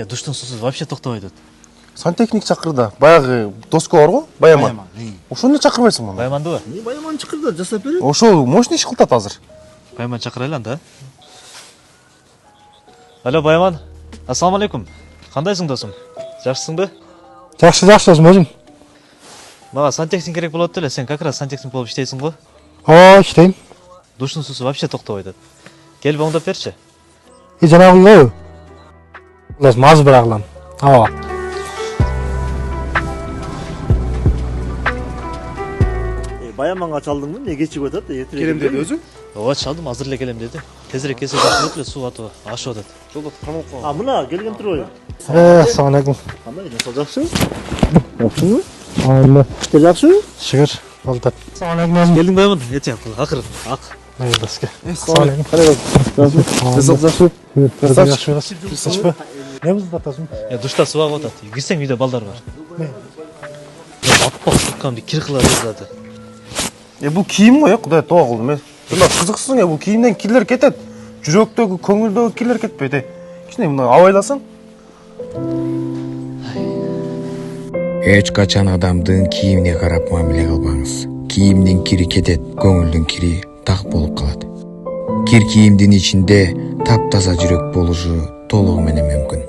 Душтун суусу вообще токтобой атат. Сантехник чакырды. Баягы доско бар го, Баяман. Ошону чакырбайсың муну. Баймандыбы? Баяман чакырды, жасап берет. Ошо мощный иш кылтат азыр. Байман чакырайлы анда. Алло, Байман. Ассаламу алейкум. Кандайсың досум? Жакшысыңбы? Жакшы досум, өзүң? Мага сантехник керек болот эле, сен как раз сантехник болуп иштейсиң го? Ооба, иштейм. Душтун суусу вообще токтобой атат. Келип оңдоп берчи. Жанагы Лаз маз бирагылам. Ооба. Баяманга чалдыңбы? Эмне кечигип атат? Келем деди өзү. Ооба, чалдым, азыр эле келем деди. Тезирээк келсе жакшы болот эле, суу атып ашып атат. Жолдо камалып калган. Мына келген турбайбы? Ассаламу алейкум. Кандай, жасал жакшыбы? Жакшыбы? Айлы. Иштер жакшыбы? Шүгүр. Болду. Ассаламу алейкум. Келдиң Байман? Эти акырын. Ак. Айдаске. Ассаламу алейкум. Жасал жакшыбы? Жакшы. Не бузда тазым? Душта суу агып атат. Кирсең үйдө балдар бар. Аппак суккамды кир кыла жаздады. Бул кийим го, Кудай тоо кылдым мен. Мына кызыксың, бул кийимден кирлер кетет. Жүрөктөгү, көңүлдөгү кирлер кетпейт. Кичине мына абайласаң. Эч качан адамдын кийимине карап мамиле кылбаңыз. Кийимдин кири кетет, көңүлдүн кири так болуп калат. Кир кийимдин ичинде таптаза жүрөк болушу толугу менен мүмкүн.